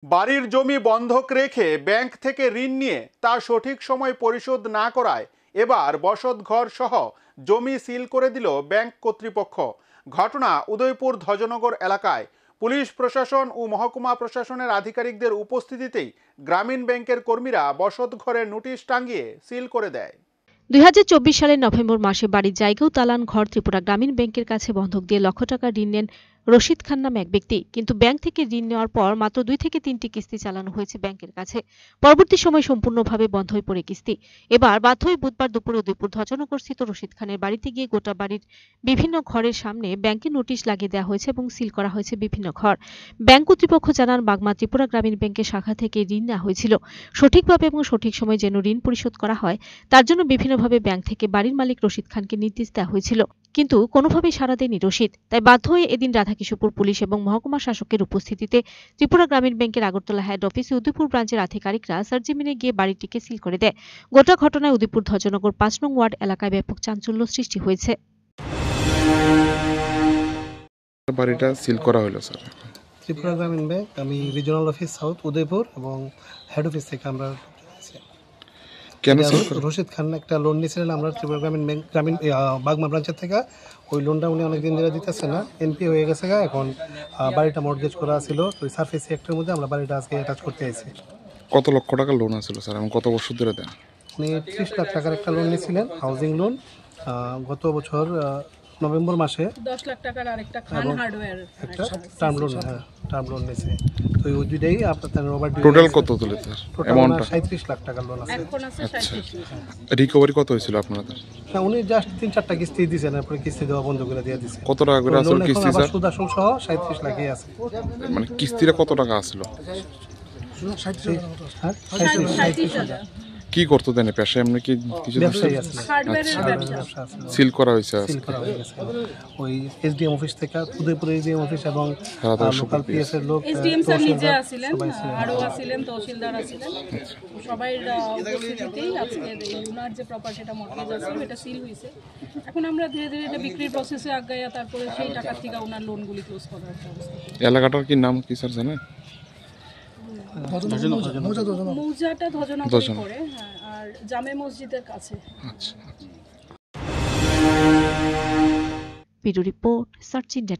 বাড়ির জমি বন্ধক রেখে ব্যাংক থেকে ঋণ নিয়ে তা সঠিক সময় পরিশোধ না করায় এবার বসতঘর সহ জমি সিল করে দিল ব্যাংক কর্তৃপক্ষ। ঘটনা উদয়পুর ধ্বজনগর এলাকায়। পুলিশ প্রশাসন ও মহকুমা প্রশাসনের আধিকারিকদের উপস্থিতিতেই গ্রামীণ ব্যাংকের কর্মীরা বসতঘরে নোটিশ টাঙিয়ে সিল করে দেয়। 2024 সালের নভেম্বর মাসে বাড়ির জায়গা ও দালান ঘর ত্রিপুরা গ্রামীণ ব্যাংকের কাছে বন্ধক দিয়ে লক্ষ টাকা ঋণ নেন রশিদ খান নামে এক ব্যক্তি। কিন্তু ব্যাংক থেকে ঋণ নেওয়ার পর মাত্র 2 থেকে 3টি কিস্তি চালানো হয়েছে ব্যাংকের কাছে। পরবর্তী সময় সম্পূর্ণভাবে বন্ধ হয়ে পড়ে কিস্তি। এবার বাধ্য হয়ে বুধবার দুপুরে উদয়পুর ধ্বজনগর স্থিত রশিদ খানের বাড়িতে গিয়ে গোটা বাড়ির বিভিন্ন ঘরের সামনে ব্যাংকের নোটিশ লাগিয়ে দেওয়া হয়েছে এবং সিল করা হয়েছে বিভিন্ন ঘর। ব্যাংক কর্তৃপক্ষ জানান, বাগমা ত্রিপুরা গ্রামীণ ব্যাংকের শাখা থেকে ঋণ নেওয়া হয়েছিল। সঠিকভাবে এবং সঠিক সময়ে যেন ঋণ পরিশোধ করা হয় তার জন্য বিভিন্নভাবে ব্যাংক থেকে বাড়ির মালিক রশিদ খানকে নির্দেশ দেওয়া হয়েছিল, কিন্তু কোনোভাবেই সাড়া দেয়নি রশিদ। তাই বাধ্য হয়ে এদিন রাধাকিশোরপুর পুলিশ এবং মহকুমা শাসকের উপস্থিতিতে ত্রিপুরা গ্রামীণ ব্যাংকের আগরতলা হেড অফিসে উদয়পুর ব্রাঞ্চের আধিকারিকরা সার্জিমিনে গিয়ে বাড়িটিকে সিল করে দেয়। গোটা ঘটনায় উদয়পুর ধ্বজনগর 5 নং ওয়ার্ড এলাকায় ব্যাপক চাঞ্চল্য সৃষ্টি হয়েছে। বাড়িটা সিল করা হলো স্যার। ত্রিপুরা গ্রামীণ ব্যাংক, আমি রিজিওনাল অফিস সাউথ উদয়পুর এবং হেড অফিস থেকে আমরা রশিদ খান একটা লোন নিয়েছিলেন আমরা ত্রিপুরা গ্রামীণ ব্যাংক গ্রামীণ বাগমা ব্রাঞ্চের থেকে। ওই লোনটা উনি অনেকদিন ধরে দিতেছে না, এনপি হয়ে গেছে। এখন বাড়িটা মর্টগেজ করা ছিল, তো ওই সারফেস অ্যাক্টের মধ্যে আমরা বাড়িটা আজকে অ্যাটাচ করতে আইছি। কত লক্ষ টাকা লোন আছিল স্যার এবং কত বছর ধরে দেন? উনি 30 লাখ টাকার একটা লোন নিয়েছিলেন, হাউজিং লোন। গত বছর নভেম্বর মাসে 10 লাখ টাকার আরেকটা খান হার্ডওয়্যার একটা টার্ম লোন নিয়েছে। তো ওই দুইটাই আপনাদের ওভার ডিউ। টোটাল কত তুলে স্যার? অ্যামাউন্টটা 37 লাখ টাকার লোন আছে। এখন আছে 37 লাখ। রিকভারি কত হয়েছিল আপনাদের? না, উনি জাস্ট 3-4টা কিস্তি দিয়েছেন, তারপরে কিস্তি দেওয়া বন্ধ করে দিয়ে দিয়েছে। কত টাকা করে আসল কিস্তি স্যার? সুদ আসল সহ 37 লাখই আছে। মানে কিস্তিটা কত টাকা আসলো? 37,000 কি করতে দেন পেশা এমনি কি কিছু? হার্ডওয়্যারের ব্যবসা। সিল করা হয়েছে সিল করা হয়ে গেছে। ওই এসডিএম অফিস থেকে, উদয়পুর এসডিএম অফিস এবং লোকাল পিএস এর লোক, এসডিএম স্যার নিজে আছিলেন, আরও আছিলেন, তহসিলদার আছিলেন। সবাই উপস্থিতিতেই আজকে উনার যে প্রপার্টিটা মর্টগেজ আছে এটা সিল হয়েছে। এখন আমরা ধীরে ধীরে এটা বিক্রির প্রসেসে আগাইয়া তারপরে সেই টাকা থেকে ওনার লোনগুলি ক্লোজ করার ব্যবস্থা। এলাকাটার কি নাম কি স্যার জানেন? মৌজাটা ধ্বজনগরে পড়ে, হ্যাঁ, আর জামে মসজিদের কাছে। আচ্ছা। Video report search India.